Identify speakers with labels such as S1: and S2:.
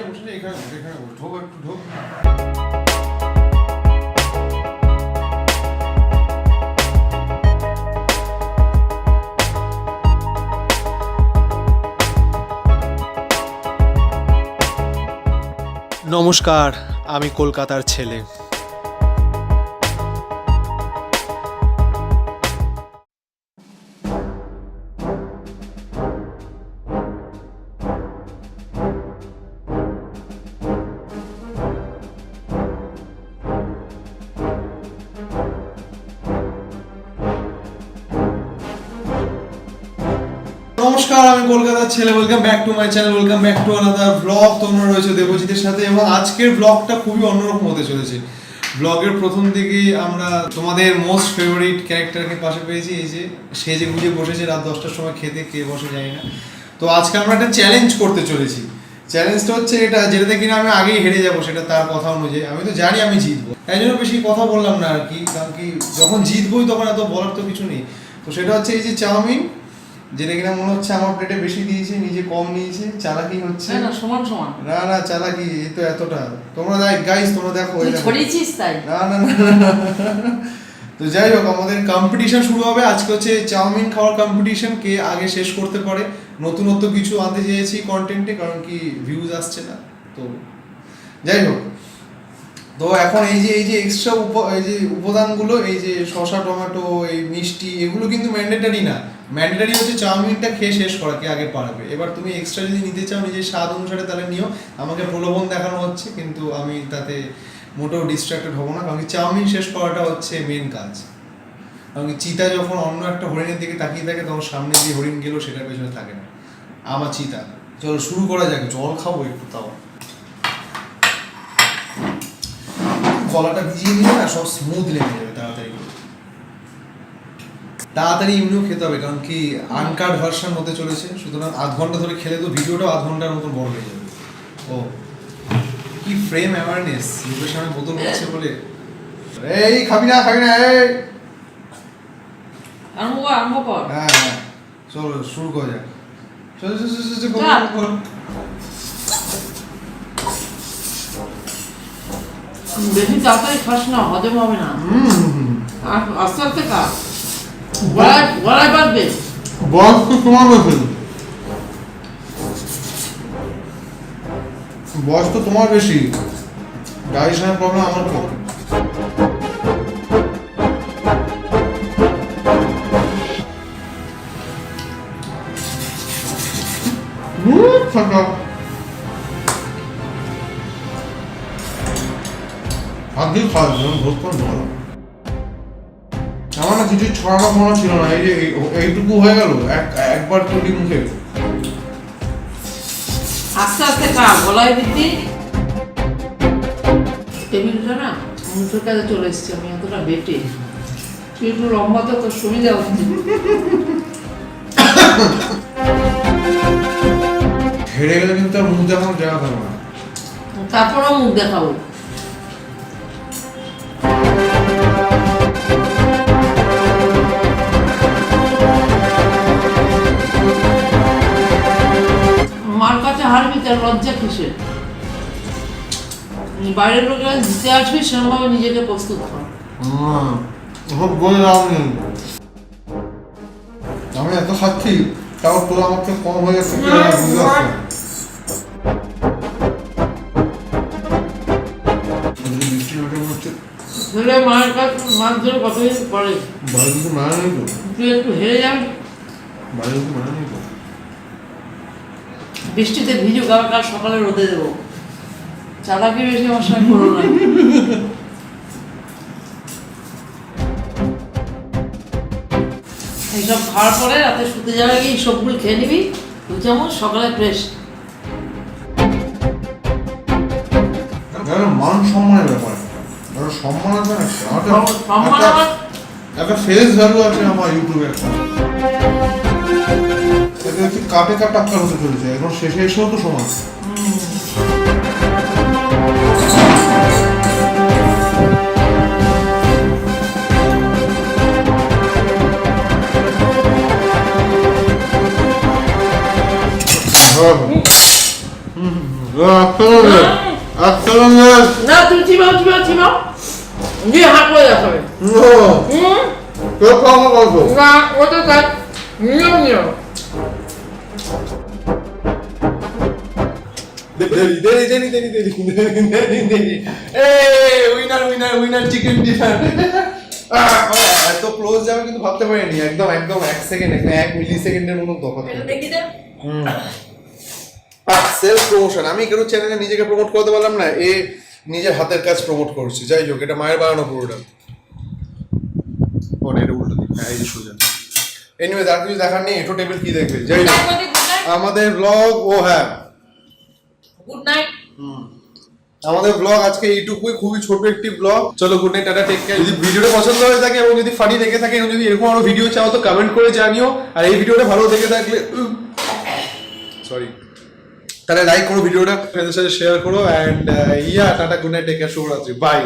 S1: বসে এখানে ঢোক একটু ঢোক।
S2: নমস্কার, আমি কলকাতার ছেলে।
S1: নমস্কার, আমি কলকাতার ছেলে। Welcome back to my channel, welcome back to another blog. তোমরা রয়েছে দেবজিতের সাথে এবং আজকের ব্লগটা খুবই অন্যরকম হতে চলেছে। ব্লগের প্রথম দিকেই আমরা তোমাদের মোস্ট ফেভারিট ক্যারেক্টারকে পাশে পেয়েছি। এই যে সেজে গুজে বসেছে রাত 10টার সময় খেতে, কে বসে যায় না। তো আজকে আমরা একটা চ্যালেঞ্জ করতে চলেছি। চ্যালেঞ্জটা হচ্ছে এটা, যেটাতে কিনা আমি আগেই হেরে যাবো, সেটা তার কথা অনুযায়ী। আমি তো জানি আমি জিতবো, তাই জন্য বেশি কথা বললাম না আর কি। কারণ কি, যখন জিতবোই তখন এত বলার তো কিছু নেই। তো সেটা হচ্ছে এই যে চাউমিন, যেটা কিনা মনে হচ্ছে আমার প্লেটে বেশি দিয়েছে, নিজে কম নিয়েছে। চালাকি হচ্ছে
S3: না, সমান সমান।
S1: না চালাকি, এই তো এতটা। তোমরা গাইস তোমরা দেখো,
S3: তুই ছড়িয়েছিস তাই?
S1: না। তো যাই হোক, আমাদের কম্পিটিশন শুরু হবে আজকে। হচ্ছে চাউমিন খাওয়ার কম্পিটিশন, কে আগে শেষ করতে পারে। নতুনত্ব কিছু আনতে চেয়েছি কন্টেন্টে, কারণ কি ভিউজ আসছে না। তো যাই হোক, তো এখন এই যে এক্সট্রা এই যে উপাদানগুলো, এই যে শসা, টমেটো, এই মিষ্টি, এগুলো কিন্তু ম্যান্ডেটারি না। ম্যান্ডেটারি হচ্ছে চাউমিনটা খেয়ে শেষ করা, কে আগে পারবে। এবার তুমি এক্সট্রা যদি নিতে চাও নিজের স্বাদ অনুসারে তাহলে নিও। আমাকে প্রলোভন দেখানো হচ্ছে, কিন্তু আমি তাতে মোটেও ডিস্ট্রাক্টেড হবো না, কারণ কি চাউমিন শেষ করাটা হচ্ছে মেন কাজ। কারণ কি চিতা যখন অন্য একটা হরিণের দিকে তাকিয়ে থাকে, তখন সামনে যে হরিণ গেল সেটার পেছনে থাকে না। আমার চিতা। চলো শুরু করা যাক। জল খাবো একটু, তাও গলাটা ভিজিয়ে নিলে না সব স্মুথ লেগে যাবে তাড়াতাড়ি এমনিও খেতে হবে, কারণ কি আনকাট ভার্সন হতে চলেছে। সুতরাং আধ ঘন্টা ধরে খেলে তো ভিডিওটাও আধ ঘন্টার মতন বড় হয়ে যাবে। ও কি ফ্রেম অ্যাওয়ারনেস, লোকের সামনে বোতল হচ্ছে বলে। এই খাবি না এই।
S3: আরম্ভ কর।
S1: হ্যাঁ, চলো শুরু করা যাক। চলো
S3: বেশি তাড়াতাড়ি খাস না, হজম হবে না। আস্তে আস্তে খা, গলায় বাঁধবে।
S1: বল তো তোমার বেশি, বয়স তো তোমার বেশি, ডাইজেশনের প্রবলেম আমার কম। আগে খাওয়া ভোগ করে ভালো। আমার না কিছু ছড়ানো ফোড়ানো ছিল না, এই যে এইটুকু হয়ে গেল একবার তুলি মুখে।
S3: আস্তে আস্তে খা, গলায় দিদি। টেবিলটা না মুখের কাছে চলে এসছে, আমি এতটা বেটে। তুই একটু লম্বা তো, তোর সুবিধা হচ্ছে।
S1: হেরে গেলে কিন্তু আর মুখ দেখানোর জায়গা থাকবে না।
S3: তারপরেও মুখ দেখাবো। মার কাছে হারবি, তার লজ্জা কিসের? বাইরের লোকেরা জিতে আসবি, সেরকমভাবে নিজেকে প্রস্তুত কর।
S1: আমি এত খাচ্ছি, তাও তোর আমাকে কম হয়ে যাচ্ছে।
S3: ছেলে মায়ের কাছে মাছ ধরে কতদিন পরে
S1: বাড়ি কিন্তু মারা নেই তো,
S3: তুই একটু হেরে যাবি।
S1: বাড়ি কিন্তু মারা নেই তো।
S3: বৃষ্টিতে ভিজুক, আবার কাল সকালে রোদে দেবো। চালাকি বেশি আমার সঙ্গে করো না। এইসব খাওয়ার পরে রাতে শুতে যাওয়ার আগে সবগুলো খেয়ে নিবি, 2 চামচ, সকালে ফ্রেশ।
S1: মান সম্মানের ব্যাপার, সম্মান আছে না,
S3: সম্মান আমার
S1: একটা ফেস ভ্যালু আছে আমার ইউটিউবে। একটা কাটে টাক্কার হতে চলেছে, এখন শেষে এসেও তো সমান।
S3: না তুমি চিবাও দিয়ে হাত করে দেখাবে না ওটা তাই নিয়ম
S1: উইনার চিকেন ডিনার। এত ক্লোজ যাবে কিন্তু ভাবতে পারিনি, একদম 1 সেকেন্ড 1 মিলি সেকেন্ডের মতো তফাৎ।
S3: দেখি দে
S1: সেলফ প্রমোশন, আমি কেন চ্যানেলে নিজেকে প্রমোট করতে পারলাম না, এ নিজের হাতের কাজ প্রমোট করছি। যাই হোক, এটা মায়ের বানানো পুরোটা। এটা উল্টো দিক, হ্যাঁ এই যে সোজা। এনিওয়েজ, আর কিছু দেখার নেই। এটো টেবিল কি দেখবে? যাই হোক, আমাদের ব্লগ
S3: গুড নাইট।
S1: আমাদের ব্লগ আজকে এইটুকুই, খুবই ছোট একটি ব্লগ। চলো, good night, tata, take care. যদি ভিডিওটা পছন্দ হয়ে থাকে এবং যদি ফানি লেগে থাকে এবং যদি এরকম আরো ভিডিও চাও তো কমেন্ট করে জানিও। আর এই ভিডিওটা ভালো দেখে থাকলে সরি, তাহলে লাইক করো ভিডিওটা, ফ্রেন্ডদের সাথে শেয়ার করো। And tata, good night, take care, শুভরাত্রি, বাই।